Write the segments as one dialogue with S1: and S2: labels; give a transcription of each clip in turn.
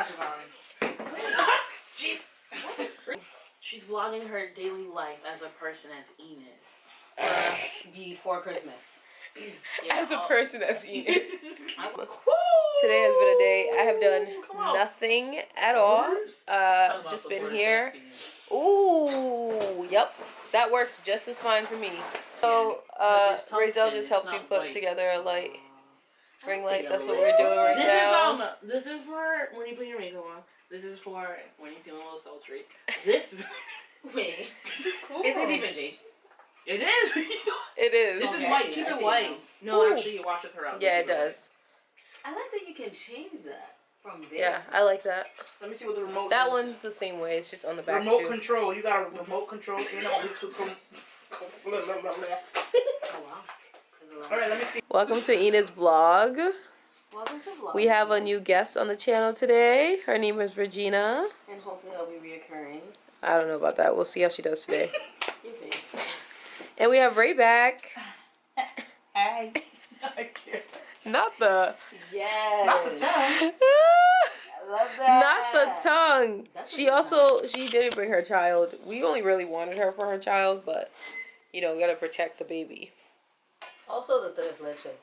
S1: sunglasses on.
S2: She's vlogging her daily life as a person as Enid.
S3: Before Christmas.
S4: Yeah, as a person as Enid. Today has been a day I have done nothing at all. Just been here. Ooh, yep. That works just as fine for me. So, Razel just helped me put together a light. Ring light, that's what we're doing right now.
S2: This is for when you put your makeup on. This is for when you're feeling a little sultry. This is...
S3: Wait.
S1: This is cool.
S3: Is it even Jade?
S2: It is.
S4: It is.
S2: This is white. Keep it white. No, actually, it washes her out.
S4: Yeah, it does.
S3: I like that you can change that from there.
S4: Yeah, I like that.
S1: Let me see what the remote
S4: That
S1: is.
S4: one's the same way. It's just on the back
S1: Remote
S4: too.
S1: control. You got a remote control and a Bluetooth.
S3: Oh, wow.
S1: Alright, let me see.
S4: Welcome to Enid's vlog.
S3: Welcome to Vlogmas.
S4: We have a new guest on the channel today. Her name is Regina.
S3: And hopefully it'll be reoccurring.
S4: I don't know about that. We'll see how she does today.
S3: Your face.
S4: And we have Ray back.
S1: I can't.
S4: Not the...
S3: Yes.
S1: Not the tongue.
S3: I love that.
S4: Not the tongue.
S3: That's
S4: She also, she didn't bring her child. We only really wanted her for her child, but, you know, we gotta protect the baby.
S3: Also the tres leche.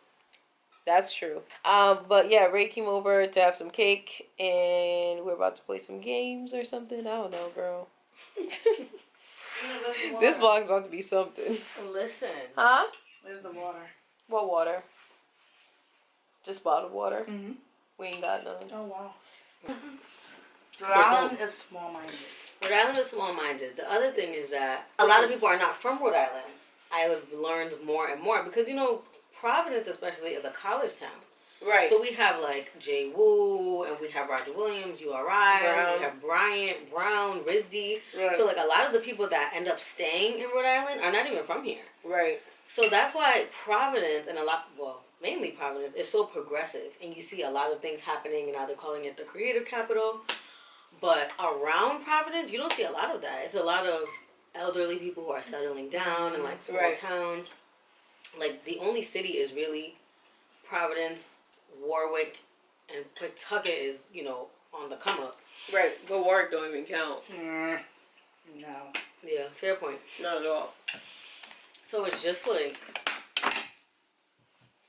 S4: That's true. But yeah, Ray came over to have some cake, and we're about to play some games or something. I don't know, girl. This vlog's about to be something.
S3: Listen.
S4: Huh?
S1: Where's the water?
S4: What water? Just bottled water?
S1: Mm-hmm.
S4: We ain't got none.
S1: Oh, wow. Rhode Island is small-minded.
S3: Rhode Island is small-minded. The other thing is that a lot of people are not from Rhode Island. I have learned more and more because, you know, Providence especially is a college town.
S4: Right.
S3: So we have like Jay Woo, and we have Roger Williams, URI, we have Bryant, Brown, RISD.
S4: Right.
S3: So like a lot of the people that end up staying in Rhode Island are not even from here.
S4: Right.
S3: So that's why Providence and mainly Providence is so progressive, and you see a lot of things happening, and now they're calling it the creative capital. But around Providence, you don't see a lot of that. It's a lot of elderly people who are settling down in like small towns. Like the only city is really Providence, Warwick, and Pawtucket is, you know, on the come up.
S4: Right. But Warwick don't even count.
S1: No.
S3: Yeah, fair point.
S4: Not at all.
S3: So it's just like,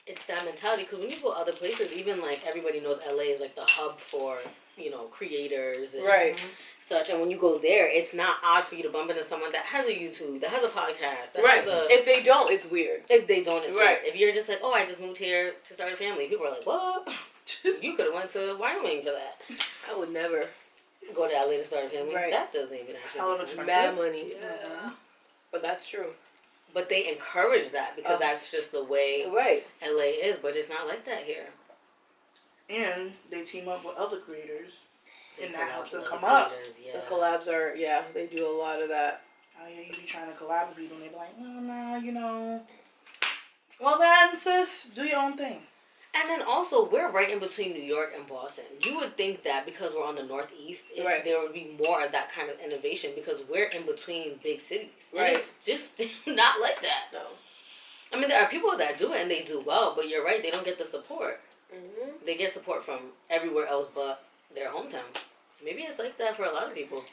S3: it's that mentality. Because when you go other places, even like everybody knows LA is like the hub for, you know, creators and such. And when you go there, it's not odd for you to bump into someone that has a YouTube, that has a podcast. That has a,
S4: if they don't, it's weird.
S3: If they don't, it's weird. If you're just like, oh, I just moved here to start a family, people are like, what? You could have went to Wyoming for that.
S4: I would never
S3: go to LA to start a family.
S4: Right.
S3: That doesn't even actually make sense.
S4: Bad money. Yeah. But that's true.
S3: But they encourage that because that's just the way LA is. But it's not like that here.
S1: And they team up with other creators. And that helps them come up.
S4: Yeah. The collabs are, they do a lot of that.
S1: Oh yeah, you be trying to collab with people and they be like, no, you know. Well then, sis, do your own thing.
S3: And then also, we're right in between New York and Boston. You would think that because we're on the Northeast, there would be more of that kind of innovation because we're in between big cities. And it's just not like that.
S4: No.
S3: I mean, there are people that do it and they do well, but you're right, they don't get the support.
S4: Mm-hmm.
S3: They get support from everywhere else but their hometown. Maybe it's like that for a lot of people.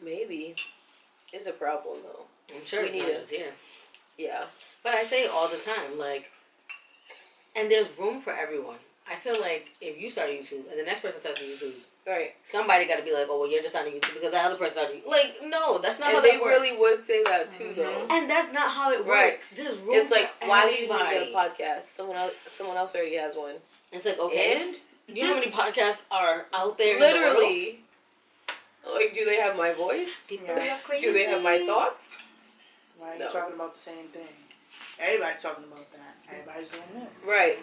S4: Maybe. It's a problem, though.
S3: I'm sure it's not just here.
S4: Yeah.
S3: But I say it all the time, like, and there's room for everyone. I feel like if you start a YouTube and the next person starts a YouTube, somebody got to be like, oh, well, you're just starting a YouTube because that other person started. Like, no, that's not how that works.
S4: And they really would say that, too, though.
S3: And that's not how it works. There's room
S4: it's like,
S3: for
S4: why
S3: everybody.
S4: do you need a podcast? Someone else already has one.
S3: It's like, okay. And? Do you know how many podcasts are out there
S4: literally
S3: in the
S4: world? Like, do they have my voice? Do they have my thoughts?
S1: Right, you're talking about the same thing. Everybody's talking about that. Everybody's doing this.
S4: Right.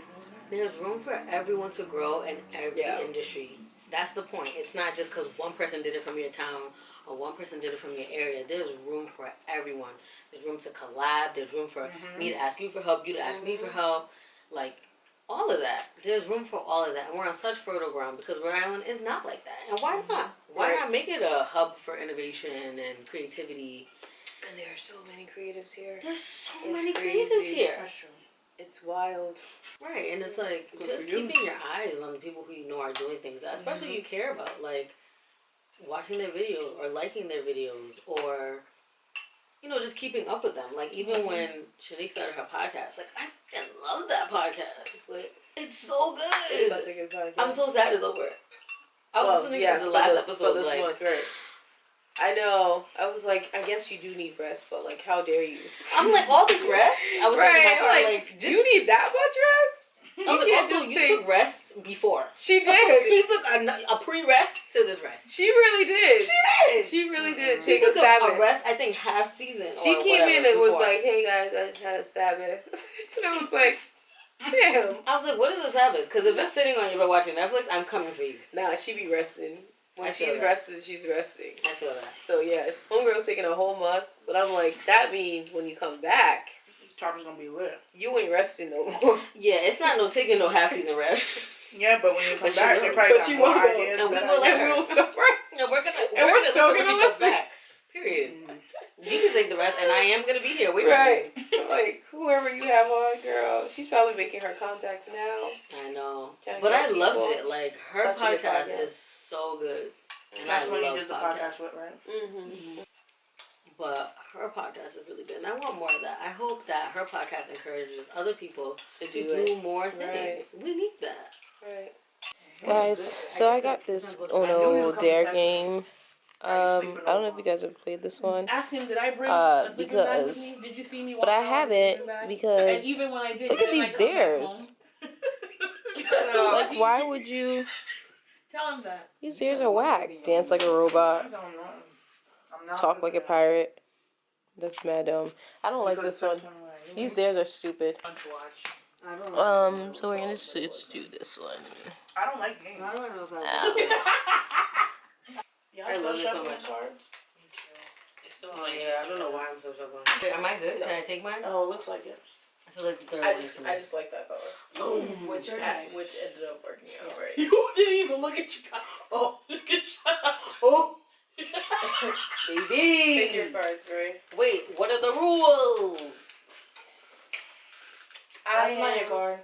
S3: There's room for everyone to grow in every industry. That's the point. It's not just because one person did it from your town or one person did it from your area. There's room for everyone. There's room to collab. There's room for me to ask you for help, you to ask me for help. Like, all of that. There's room for all of that. And we're on such fertile ground because Rhode Island is not like that. And why not? Why not make it a hub for innovation and creativity?
S4: And there are so many creatives here.
S3: There's so many creatives here.
S1: That's true.
S4: It's wild.
S3: Right, and it's like,
S1: Good
S3: just
S1: for you.
S3: keeping your eyes on the people who you know are doing things that especially you care about, like watching their videos or liking their videos or, you know, just keeping up with them. Like, even when Shanique started her podcast, like, I fucking love that podcast. It's so good.
S4: It's such a good podcast.
S3: I'm so sad it's over. I was listening to the last episode.
S4: This month, right? I know. I was like, I guess you do need rest, but like, how dare you?
S3: I'm like, all this rest? I was
S4: right.
S3: I'm
S4: like, do you need that much rest?
S3: I was like, also, you took rest before.
S4: She did.
S3: You took a pre-rest to this rest.
S4: She really did.
S3: She did.
S4: She really did
S3: She
S4: take a Sabbath.
S3: A rest, I think, half season.
S4: She came in and was like, hey guys, I just had a Sabbath. And I was like, damn.
S3: I was like, what is a Sabbath? Because if it's sitting on your bed watching Netflix, I'm coming for you.
S4: Nah, she be resting. When she's rested, she's resting.
S3: I feel that.
S4: So yeah, homegirl's taking a whole month, but I'm like, that means when you come back,
S1: Chopper's gonna be lit.
S4: you ain't resting no more.
S3: Yeah, it's not no taking no half season rest.
S1: Yeah, but when you come
S3: But
S1: back, they probably got more ideas.
S3: And we
S1: better
S3: will
S1: ideas.
S3: let
S4: we'll stop right.
S3: No, we're
S4: still
S3: listen
S4: gonna
S3: when you come
S4: listen.
S3: back. Period. You can take the rest, and I am gonna be here waiting
S4: Right.
S3: for you.
S4: Like, whoever you have on, girl, she's probably making her contacts now.
S3: I know.
S4: Can't
S3: But
S4: get
S3: I loved
S4: people.
S3: it. Like, her
S4: Such a good
S3: podcast
S4: podcast.
S3: is so good. And
S1: That's
S3: I
S1: when you
S3: love
S1: did the
S3: podcasts.
S1: podcast with, right?
S4: Mm-hmm.
S3: But her podcast is really good. And I want more of that. I hope that her podcast encourages other people to do more things.
S4: Right.
S3: We need that.
S4: Right. Guys, so I got this Ono Dare game. I don't know if you guys have played this one.
S2: Ask him, did I bring a sleeping bag with
S4: because-
S2: me? Did you see me walk
S4: But I
S2: around with a
S4: haven't
S2: sleeping bag?
S4: because
S2: And even when I did,
S4: look at
S2: didn't I
S4: these
S2: come back
S4: dares.
S2: home?
S4: Like, why would you?
S2: Tell him that.
S4: These dares are whack. Dance like a robot.
S1: I don't know. I'm not
S4: Talk
S1: good
S4: like a
S1: at that.
S4: pirate. That's mad dumb. I don't like
S1: Because
S4: this one.
S1: sometimes,
S4: These dares are stupid.
S2: Fun to watch.
S3: I don't know.
S4: So we're gonna just do this one.
S1: I don't like games.
S3: I don't know if
S1: Y'all
S3: I
S1: still
S3: love it so
S1: shuffling
S3: much.
S1: cards?
S2: It's still
S3: Oh yeah, I don't know why I'm so struggling. Wait, am I good? Can I take mine?
S1: Oh, it looks like it.
S3: I feel like the third
S4: I
S3: one
S4: just
S3: is
S4: like that color. Which
S1: very nice.
S4: which ended up working out right.
S2: You didn't even look at you guys.
S1: Oh.
S2: Look at shut up.
S1: Oh,
S4: Pick
S3: baby.
S4: your cards, right?
S3: Wait, what are the rules?
S1: that's not your card.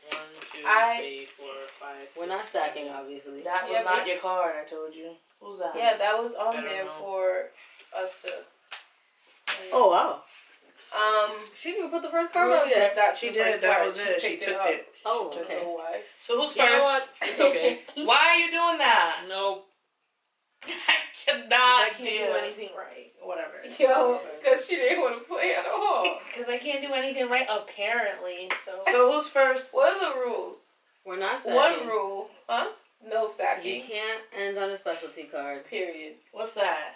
S2: 1, 2,
S4: I-
S2: 3, 4, 5, 6,
S3: We're not stacking, obviously.
S1: That was
S4: Yeah,
S1: not
S4: but-
S1: your card, I told you. Who's that?
S4: Yeah, that was
S2: I
S4: on
S2: don't
S4: there
S2: know.
S4: for us to.
S3: Oh wow. She didn't even put the first card
S4: Really,
S3: up yet.
S4: that's
S1: She
S4: the
S1: did,
S4: first
S1: that
S4: card.
S1: was it. She
S4: picked
S1: took
S4: up.
S1: it.
S3: Oh,
S4: Took
S3: okay.
S4: it away.
S1: So who's
S2: You know
S1: first?
S2: what? It's okay.
S1: Why are you doing that?
S2: No.
S1: I cannot
S2: I can't do anything right. Whatever.
S4: Yo, because she didn't want to play at all.
S2: Because I can't do anything right, apparently. So.
S1: So who's first?
S4: What are the rules?
S3: We're not stacking.
S4: One rule, huh? No
S3: You
S4: stacking.
S3: can't end on a specialty card.
S4: Period.
S1: What's that?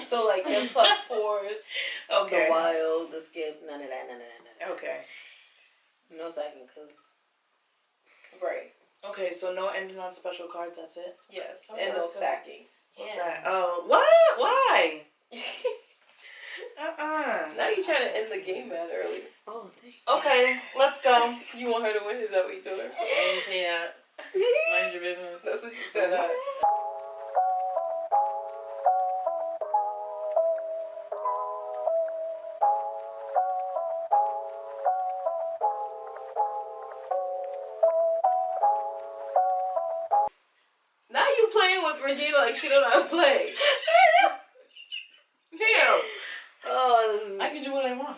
S4: So like them +4s.
S1: Okay.
S3: The wild, the skip, none of that, none of that.
S1: Okay.
S3: No stacking, because
S4: Right.
S1: Okay, so no ending on special cards, that's it?
S4: Yes.
S1: Okay,
S4: and no
S1: that's good.
S4: stacking.
S1: What's
S2: Yeah.
S1: that? Oh, what? Why?
S4: Now you trying to end the game mad early.
S3: oh, thank
S1: Okay, let's go.
S4: You want her to win? Is that what you told her?
S2: I didn't say that. Mind your business.
S4: That's what you said. Now you playing with Regina like she don't know how to play. Damn.
S3: Oh,
S2: I can do what I want.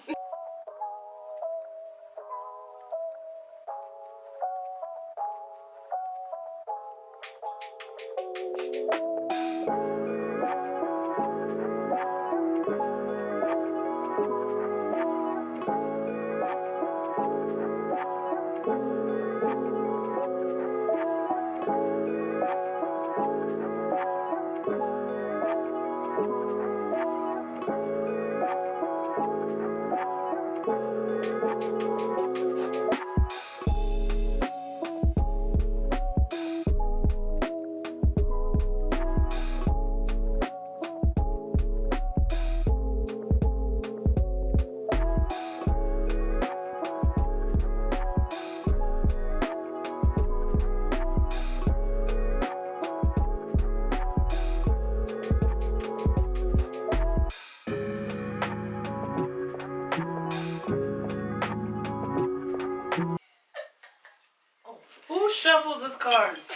S1: cards.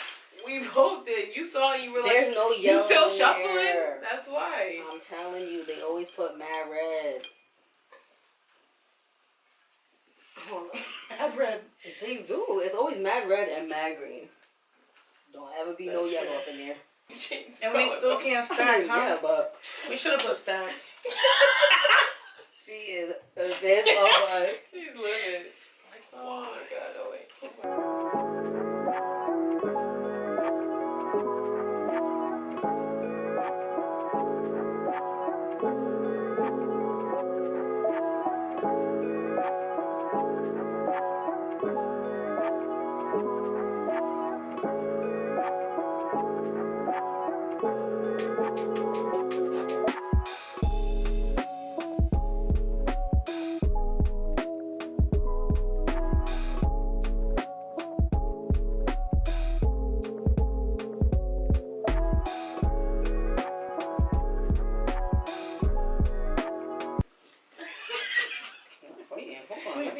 S4: We both did. You saw it, you were like,
S3: There's no yellow.
S4: you still
S3: in
S4: shuffling?
S3: there.
S4: That's why.
S3: I'm telling you, they always put mad red.
S1: I've read.
S3: They do. It's always mad red and mad green. Don't ever be no yellow up in there.
S1: And we still can't stack, huh?
S3: Yeah, but
S1: We should have put stacks.
S3: she is this of us.
S4: She's living. Oh my god, oh wait.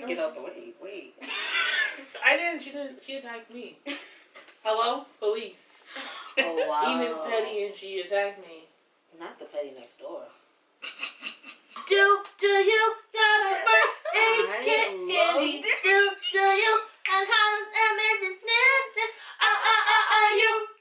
S3: Get out the way. Wait.
S2: I didn't. She attacked me. Hello, police.
S3: Oh wow.
S2: Enid's petty and she attacked me.
S3: Not the petty next door.
S2: Do you got a first aid
S3: I
S2: kit
S3: love
S2: handy? Do you? And how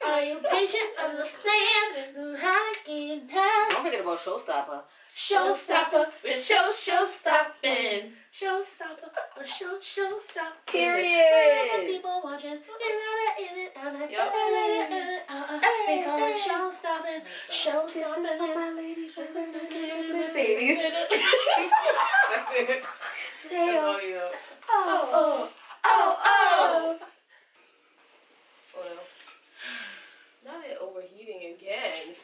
S2: are you patient? Understand how to get past?
S3: Don't forget about Showstopper.
S2: Showstopper, we're show-stopping. Showstopper, we're show-stopping.
S3: Period.
S2: People watching. In it,
S3: Yup.
S2: they call it show-stopping. Show-stopping.
S3: This is for my ladies. Mercedes.
S4: That's it.
S3: Say
S4: That's
S3: oh.
S4: all you know.
S3: Oh, oh.
S4: Well, not it overheating again.